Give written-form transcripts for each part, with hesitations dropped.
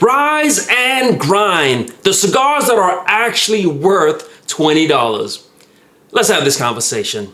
Rise and grind. The cigars that are actually worth $20. Let's have this conversation.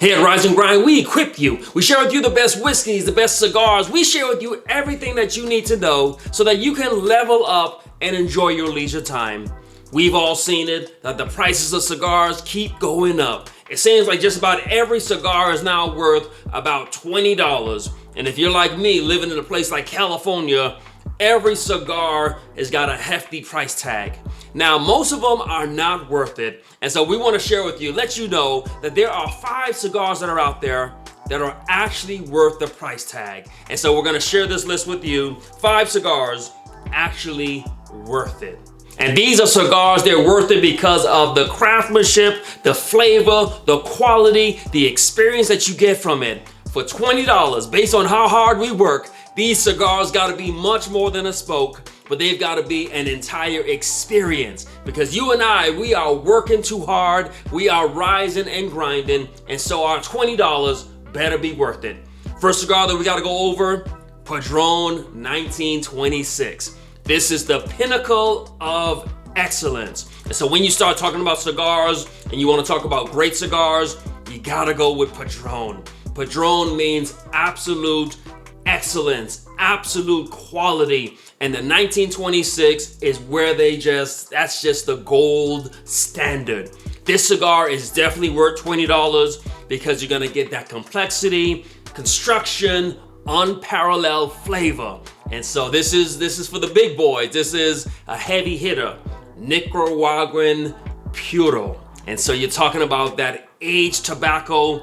Here at Rise and Grind, we equip you. We share with you the best whiskeys, the best cigars. We share with you everything that you need to know so that you can level up and enjoy your leisure time. We've all seen it, that the prices of cigars keep going up. It seems like just about every cigar is now worth about $20. And if you're like me, living in a place like California, every cigar has got a hefty price tag. Now, most of them are not worth it. And so we want to share with you, let you know that there are 5 cigars that are out there that are actually worth the price tag. And so we're going to share this list with you. 5 cigars actually worth it. And these are cigars, they're worth it because of the craftsmanship, the flavor, the quality, the experience that you get from it. For $20, based on how hard we work, these cigars gotta be much more than a smoke, but they've gotta be an entire experience. Because you and I, we are working too hard, we are rising and grinding, and so our $20 better be worth it. First cigar that we gotta go over, Padron 1926. This is the pinnacle of excellence. And so when you start talking about cigars and you want to talk about great cigars, you gotta go with Padron. Padron means absolute excellence, absolute quality. And the 1926 is where that's just the gold standard. This cigar is definitely worth $20 because you're gonna get that complexity, construction, unparalleled flavor. And so this is for the big boys. This is a heavy hitter, Nicaraguan Puro. And so you're talking about that aged tobacco.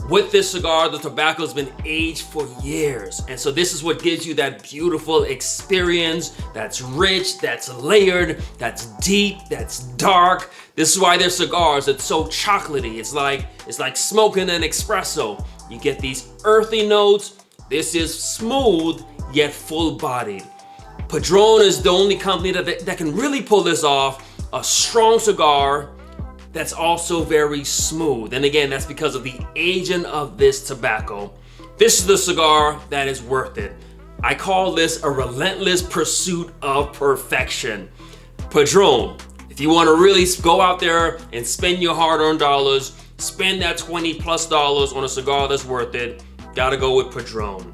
With this cigar, the tobacco's been aged for years. And so this is what gives you that beautiful experience that's rich, that's layered, that's deep, that's dark. This is why their cigars, it's so chocolatey. It's like smoking an espresso. You get these earthy notes. This is smooth, yet full-bodied. Padron is the only company that can really pull this off. A strong cigar that's also very smooth. And again, that's because of the aging of this tobacco. This is the cigar that is worth it. I call this a relentless pursuit of perfection. Padron, if you want to really go out there and spend your hard-earned dollars, spend that $20+ on a cigar that's worth it, gotta go with Padron.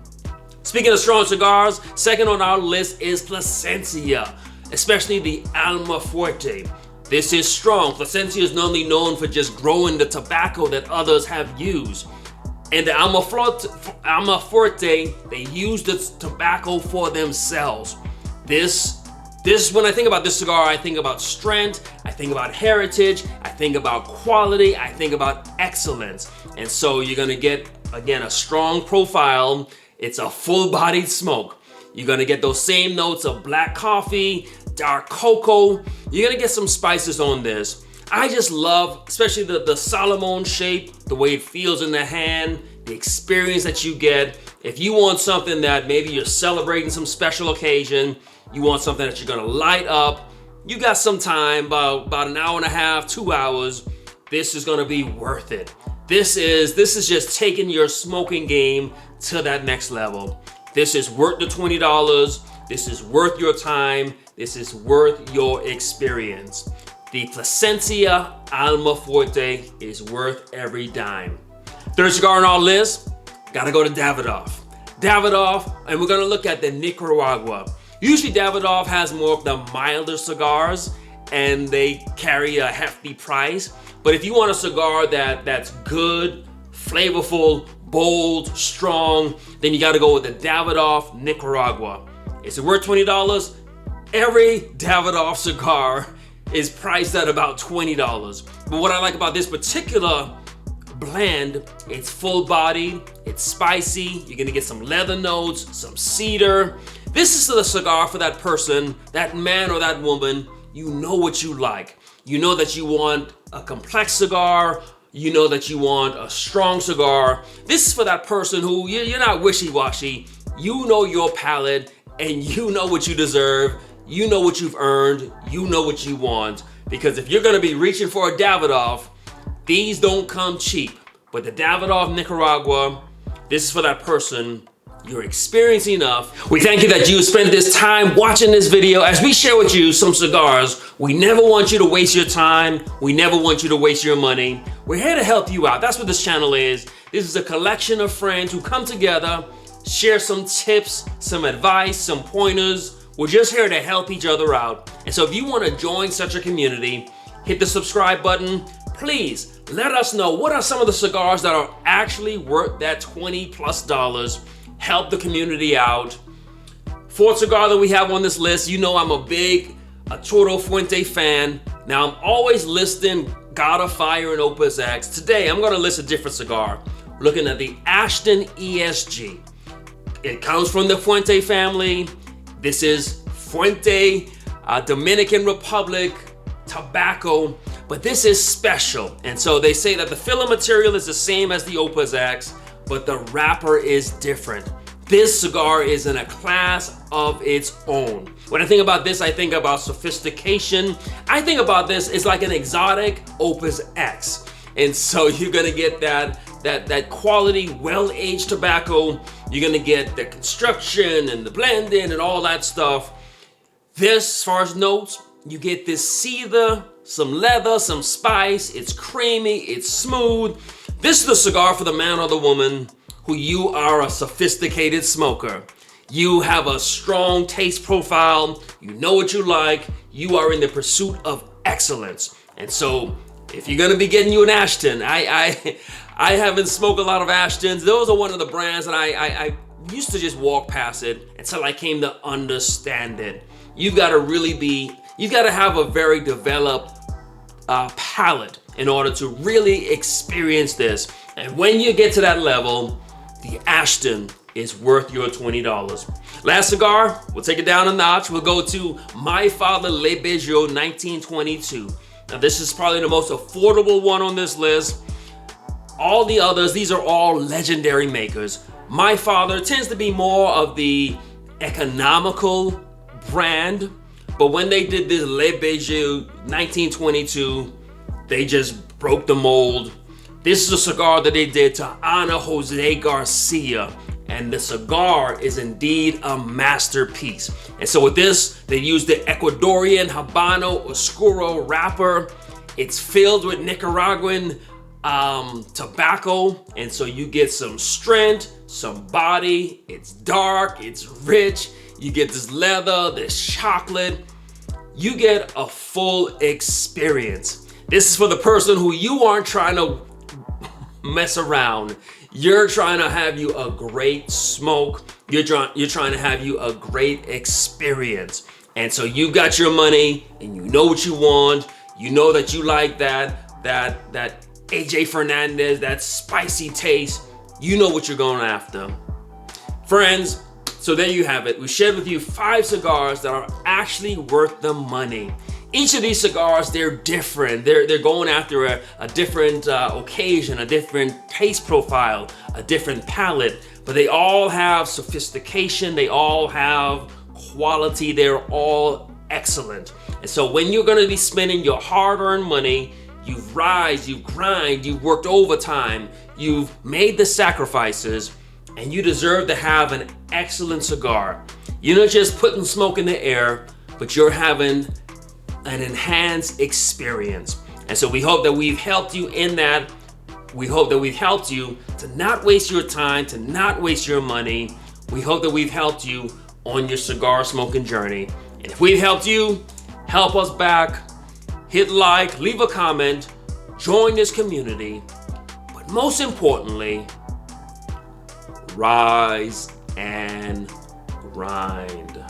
Speaking of strong cigars, second on our list is Plasencia, especially the Alma Fuerte. This is strong. Plasencia is normally known for just growing the tobacco that others have used. And the Alma Fuerte, they use the tobacco for themselves. When I think about this cigar, I think about strength, I think about heritage, I think about quality, I think about excellence. And so you're gonna get, again, a strong profile. It's a full-bodied smoke. You're gonna get those same notes of black coffee, dark cocoa. You're gonna get some spices on this. I just love, especially the Salomon shape, the way it feels in the hand, the experience that you get. If you want something that maybe you're celebrating some special occasion, you want something that you're gonna light up, you got some time, about an hour and a half, 2 hours, this is gonna be worth it. This is just taking your smoking game to that next level. This is worth the $20. This is worth your time. This is worth your experience. The Plasencia Alma Fuerte is worth every dime. Third cigar on our list, gotta go to Davidoff. Davidoff, and we're gonna look at the Nicaragua. Usually Davidoff has more of the milder cigars and they carry a hefty price. But if you want a cigar that's good, flavorful, bold, strong, then you gotta go with the Davidoff Nicaragua. Is it worth $20? Every Davidoff cigar is priced at about $20. But what I like about this particular blend, it's full-bodied, it's spicy, you're gonna get some leather notes, some cedar. This is the cigar for that person, that man or that woman, you know what you like. You know that you want a complex cigar, you know that you want a strong cigar. This is for that person who, you're not wishy-washy, you know your palate and you know what you deserve. you know what you've earned, you know what you want, because if you're gonna be reaching for a Davidoff, these don't come cheap. But the Davidoff Nicaragua, this is for that person. You're experiencing enough. We thank you that you spent this time watching this video as we share with you some cigars. We never want you to waste your time. We never want you to waste your money. We're here to help you out. That's what this channel is. This is a collection of friends who come together, share some tips, some advice, some pointers. We're just here to help each other out. And so if you want to join such a community, hit the subscribe button. Please let us know what are some of the cigars that are actually worth that $20+ Help the community out. Fourth cigar that we have on this list, you know I'm a big Arturo Fuente fan. Now I'm always listing God of Fire and Opus X. Today I'm gonna list a different cigar. Looking at the Ashton ESG. It comes from the Fuente family. This is Fuente, Dominican Republic tobacco, but this is special. And so they say that the filler material is the same as the Opus X, but the wrapper is different. This cigar is in a class of its own. When I think about this, I think about sophistication. I think about this, it's like an exotic Opus X. And so you're gonna get that quality, well-aged tobacco. You're gonna get the construction and the blending and all that stuff. This, as far as notes, you get this cedar, some leather, some spice. It's creamy, it's smooth. This is the cigar for the man or the woman who you are a sophisticated smoker. You have a strong taste profile. You know what you like. You are in the pursuit of excellence. And so if you're gonna be getting you an Ashton, I haven't smoked a lot of Ashtons. Those are one of the brands that I used to just walk past it until I came to understand it. You've gotta have a very developed palate in order to really experience this. And when you get to that level, the Ashton is worth your $20. Last cigar, we'll take it down a notch. We'll go to My Father Le Bijou 1922. Now this is probably the most affordable one on this list. All the others, these are all legendary makers. My Father tends to be more of the economical brand, but when they did this Le Bijou 1922, they just broke the mold. This is a cigar that they did to honor Jose Garcia, and the cigar is indeed a masterpiece. And so with this, they used the Ecuadorian Habano Oscuro wrapper. It's filled with Nicaraguan tobacco, and so you get some strength, some body. It's dark, it's rich. You get this leather, this chocolate. You get a full experience. This is for the person who you aren't trying to mess around. You're trying to have you a great smoke. You're trying to have you a great experience. And so you got your money and you know what you want. You know that you like that AJ Fernandez, that spicy taste. You know what you're going after. Friends, so there you have it. We shared with you 5 cigars that are actually worth the money. Each of these cigars, they're different. They're going after a different occasion, a different taste profile, a different palate, but they all have sophistication. They all have quality. They're all excellent. And so when you're gonna be spending your hard-earned money, you've rise, you've grind, you've worked overtime, you've made the sacrifices, and you deserve to have an excellent cigar. You're not just putting smoke in the air, but you're having an enhanced experience. And so we hope that we've helped you in that. We hope that we've helped you to not waste your time, to not waste your money. We hope that we've helped you on your cigar smoking journey. And if we've helped you, help us back. Hit like, leave a comment, join this community. But most importantly, rise and grind.